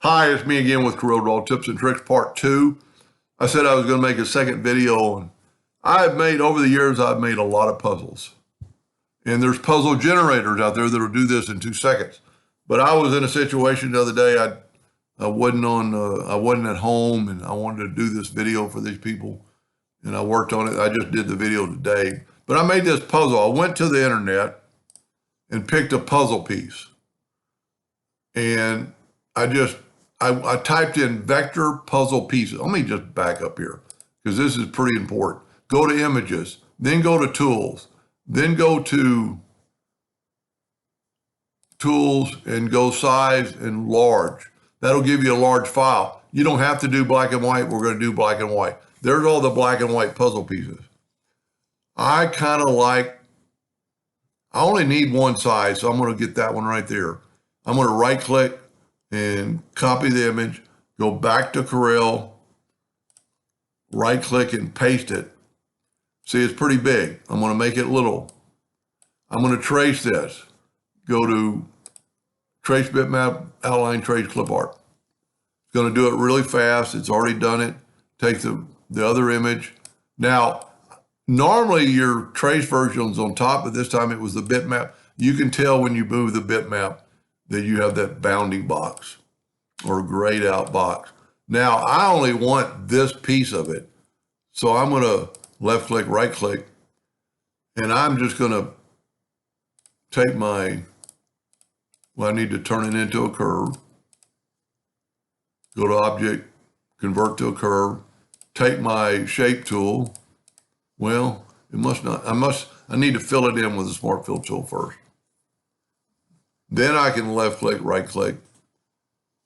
Hi, it's me again with CorelDraw Tips and Tricks Part 2. I said I was going to make a second video, and over the years, I've made a lot of puzzles. And there's puzzle generators out there that'll do this in 2 seconds. But I was in a situation the other day, I wasn't at home, and I wanted to do this video for these people. And I worked on it. I just did the video today. But I made this puzzle. I went to the internet and picked a puzzle piece. And I typed in vector puzzle pieces. Let me just back up here because this is pretty important. Go to images, then go to tools, then go to tools and go size and large. That'll give you a large file. You don't have to do black and white. We're going to do black and white. There's all the black and white puzzle pieces. I only need one size, so I'm going to get that one right there. I'm going to right click and copy the image, go back to Corel, right click and paste it. See, it's pretty big. I'm going to make it little. I'm going to trace this. Go to trace bitmap, outline, trace clip art. It's going to do it really fast. It's already done it. Take the other image. Now, normally your trace version's on top, but this time it was the bitmap. You can tell when you move the bitmap that you have that bounding box or grayed out box. Now, I only want this piece of it. So I'm going to left click, right click, and I'm just going to take I need to turn it into a curve. Go to object, convert to a curve, take my shape tool. Well, it must not, I need to fill it in with the smart fill tool first. Then I can left click, right click.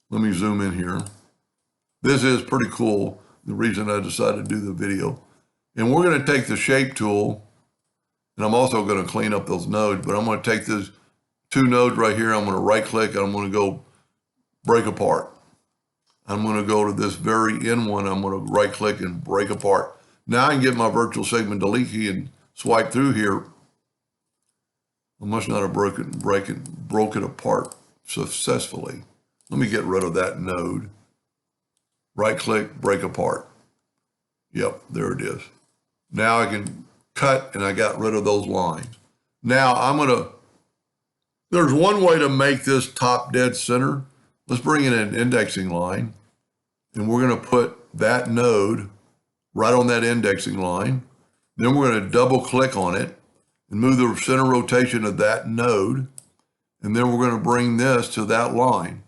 Let me zoom in here. This is pretty cool. The reason I decided to do the video. And we're going to take the shape tool, and I'm also going to clean up those nodes, but I'm going to take this 2 nodes right here. I'm going to right click and I'm going to go break apart. I'm going to go to this very end one. I'm going to right click and break apart. Now I can get my virtual segment delete key and swipe through here. I must not have broken apart successfully. Let me get rid of that node. Right click, break apart. Yep, there it is. Now I can cut and I got rid of those lines. Now there's one way to make this top dead center. Let's bring in an indexing line, and we're going to put that node right on that indexing line. Then we're going to double click on it and move the center rotation of that node. And then we're going to bring this to that line.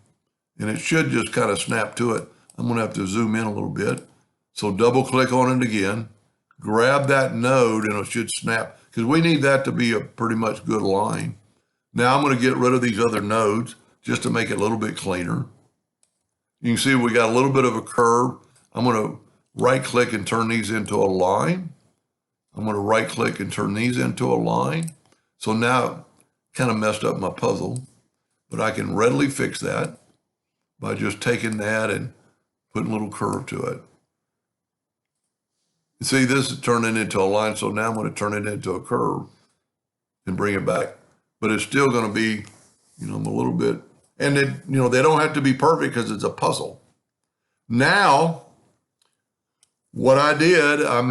And it should just kind of snap to it. I'm going to have to zoom in a little bit. So double click on it again, grab that node, and it should snap, because we need that to be a pretty much good line. Now I'm going to get rid of these other nodes just to make it a little bit cleaner. You can see we got a little bit of a curve. I'm going to right click and turn these into a line. I'm going to right click and turn these into a line. So now kind of messed up my puzzle, but I can readily fix that by just taking that and putting a little curve to it. You see, this is turning into a line, so now I'm going to turn it into a curve and bring it back. But it's still going to be, a little bit, and they don't have to be perfect because it's a puzzle. Now, what I did, I'm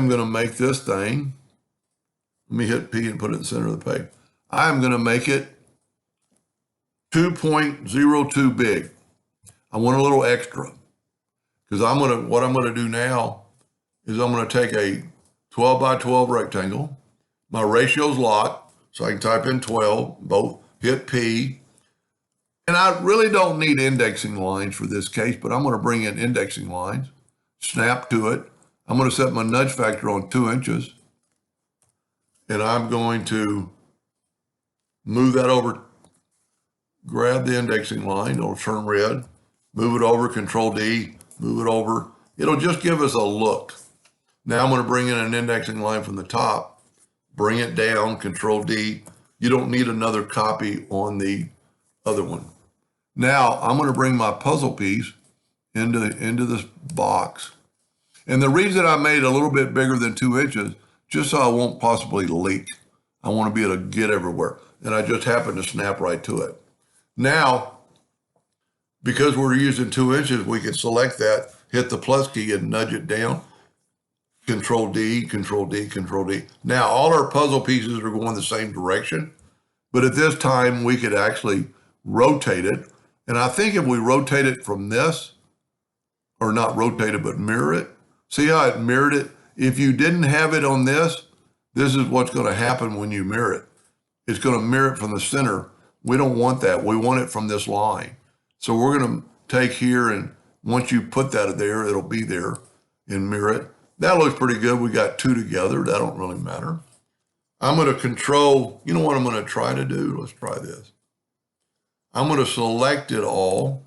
going to make this thing. Let me hit P and put it in the center of the page. I'm going to make it 2.02 big. I want a little extra because what I'm going to do now is I'm going to take a 12 by 12 rectangle. My ratio's locked, so I can type in 12, both, hit P. And I really don't need indexing lines for this case, but I'm going to bring in indexing lines, snap to it. I'm going to set my nudge factor on 2 inches. And I'm going to move that over, grab the indexing line, it'll turn red, move it over, Control D, move it over. It'll just give us a look. Now I'm going to bring in an indexing line from the top, bring it down, Control D. You don't need another copy on the other one. Now I'm going to bring my puzzle piece into this box. And the reason I made it a little bit bigger than 2 inches, just so I won't possibly leak. I want to be able to get everywhere. And I just happened to snap right to it. Now, because we're using 2 inches, we can select that, hit the plus key and nudge it down. Control D, Control D, Control D. Now all our puzzle pieces are going the same direction, but at this time we could actually rotate it. And I think if we rotate it from this, or not rotate it, but mirror it, see how it mirrored it? If you didn't have it on this, this is what's going to happen when you mirror it. It's going to mirror it from the center. We don't want that. We want it from this line. So we're going to take here, and once you put that there, it'll be there and mirror it. That looks pretty good. We got 2 together. That don't really matter. I'm going to control, you know what I'm going to try to do? Let's try this. I'm going to select it all.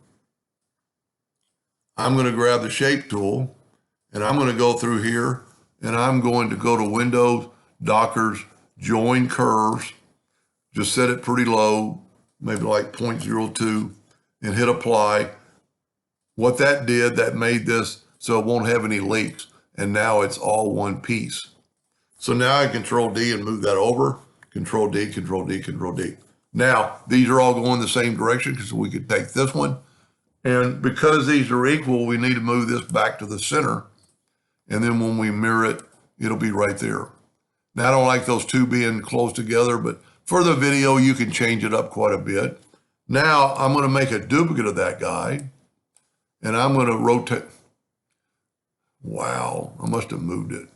I'm going to grab the shape tool, and I'm going to go through here, and I'm going to go to Windows, Dockers, Join Curves. Just set it pretty low, maybe like 0.02, and hit apply. What that did, that made this so it won't have any leaks. And now it's all one piece. So now I Control D and move that over. Control D, Control D, Control D. Now, these are all going the same direction because we could take this one. And because these are equal, we need to move this back to the center. And then when we mirror it, it'll be right there. Now, I don't like those 2 being close together, but for the video, you can change it up quite a bit. Now, I'm going to make a duplicate of that guy, and I'm going to rotate. Wow, I must have moved it.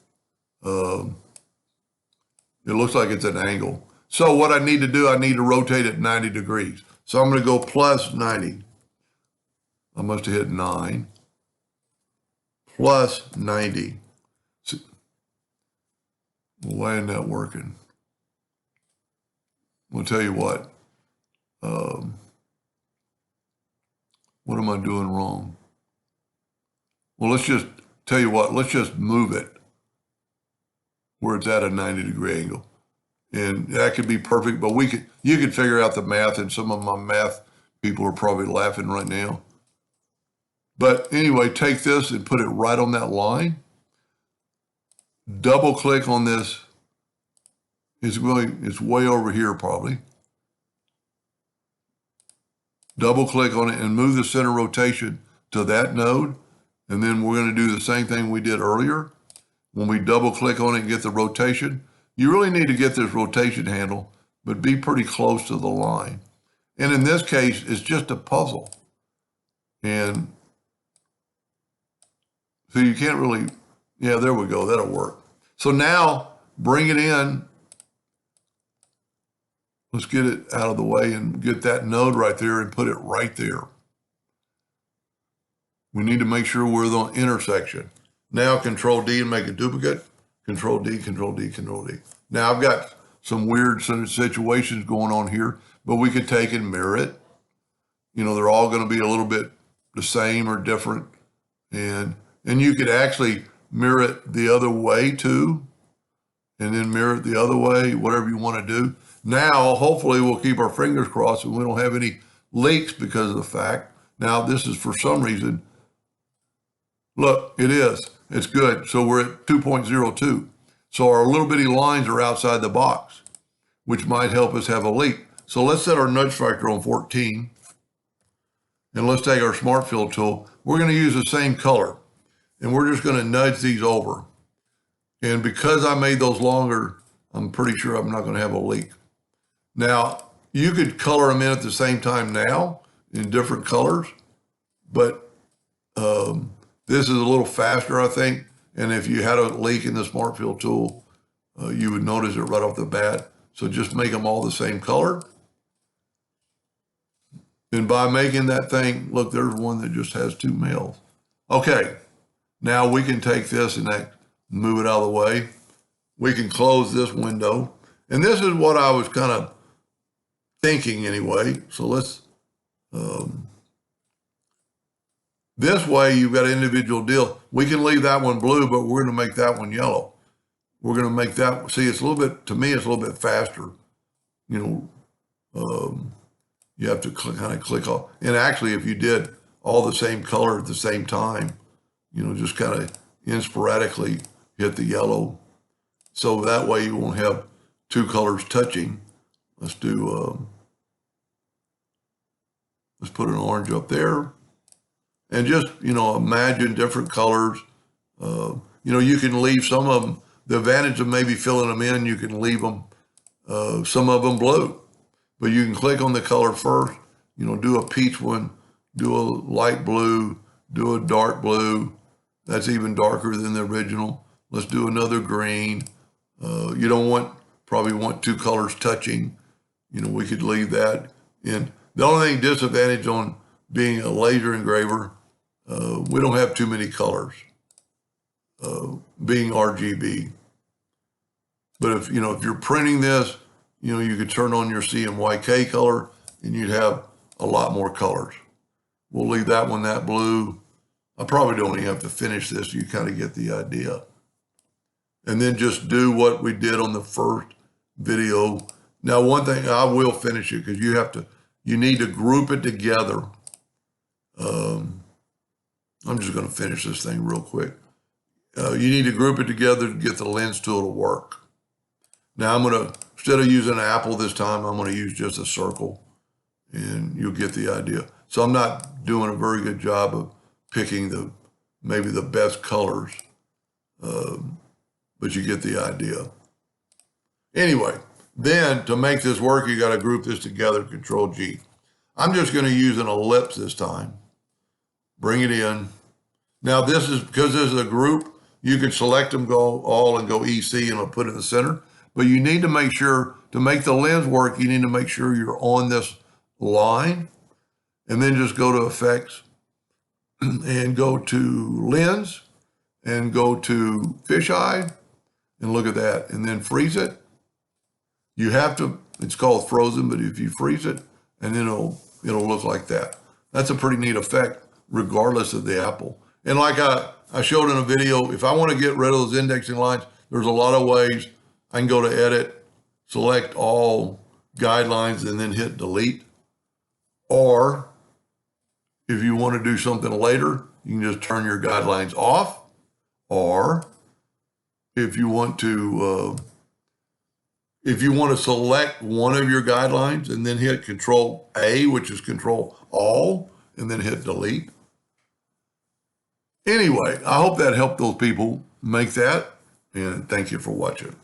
It looks like it's an angle. So what I need to do, I need to rotate it 90 degrees. So I'm going to go plus 90. I must have hit 9. Plus 90. So, why isn't that working? I'll tell you what. What am I doing wrong? Well, let's just tell you what. Let's just move it where it's at a 90-degree angle, and that could be perfect. But you could figure out the math, and some of my math people are probably laughing right now. But anyway, take this and put it right on that line. Double click on this. It's way over here probably. Double click on it and move the center rotation to that node. And then we're going to do the same thing we did earlier. When we double click on it and get the rotation, you really need to get this rotation handle, but be pretty close to the line. And in this case, it's just a puzzle. And so you can't really, yeah, there we go. That'll work. So now bring it in. Let's get it out of the way and get that node right there and put it right there. We need to make sure we're the intersection. Now Control D and make a duplicate. Control D, Control D, Control D. Now I've got some weird situations going on here, but we could take and mirror it. You know, they're all going to be a little bit the same or different. And you could actually mirror it the other way too, and then mirror it the other way, whatever you want to do. Now, hopefully we'll keep our fingers crossed and we don't have any leaks because of the fact. Now, this is for some reason, look, it is. It's good. So we're at 2.02. So our little bitty lines are outside the box, which might help us have a leak. So let's set our nudge factor on 14. And let's take our Smart Fill tool. We're going to use the same color. And we're just going to nudge these over. And because I made those longer, I'm pretty sure I'm not going to have a leak. Now, you could color them in at the same time now in different colors, but this is a little faster, I think. And if you had a leak in the Smart Fill tool, you would notice it right off the bat. So just make them all the same color. And by making that thing, look, there's one that just has 2 males. Okay, now we can take this and move it out of the way. We can close this window. And this is what I was kind of thinking anyway. So let's, this way you've got an individual deal. We can leave that one blue, but we're going to make that one yellow. We're going to make that, see, it's a little bit, to me, it's a little bit faster. You know, you have to kind of click off. And actually, if you did all the same color at the same time, you know, just kind of sporadically hit the yellow. So that way you won't have 2 colors touching. Let's do, Let's put an orange up there. And just, imagine different colors. You can leave some of them. The advantage of maybe filling them in, you can leave them, some of them blue. But you can click on the color first, do a peach one, do a light blue, do a dark blue. That's even darker than the original. Let's do another green. You don't probably want two colors touching. We could leave that in. The only thing disadvantage on being a laser engraver, we don't have too many colors, being RGB. But if you're printing this, you could turn on your CMYK color and you'd have a lot more colors. We'll leave that one that blue. I probably don't even have to finish this. You kind of get the idea. And then just do what we did on the first video. Now, one thing, I will finish it because you need to group it together. I'm just going to finish this thing real quick. You need to group it together to get the lens tool to work. Now instead of using an apple this time, I'm going to use just a circle and you'll get the idea. So I'm not doing a very good job of picking maybe the best colors, but you get the idea. Anyway, then to make this work, you got to group this together, Control G. I'm just going to use an ellipse this time. Bring it in. Now because this is a group, you can select them, go all and go EC and it'll put it in the center. But you need to make sure, to make the lens work, you need to make sure you're on this line. And then just go to Effects and go to Lens and go to Fisheye and look at that. And then freeze it. You have to, it's called frozen, but if you freeze it, and then it'll look like that. That's a pretty neat effect, regardless of the apple. And like I showed in a video, if I want to get rid of those indexing lines, there's a lot of ways. I can go to Edit, select all guidelines, and then hit Delete. Or if you want to do something later, you can just turn your guidelines off. Or if you want to select one of your guidelines and then hit Control A, which is Control All, and then hit Delete. Anyway, I hope that helped those people make that, and thank you for watching.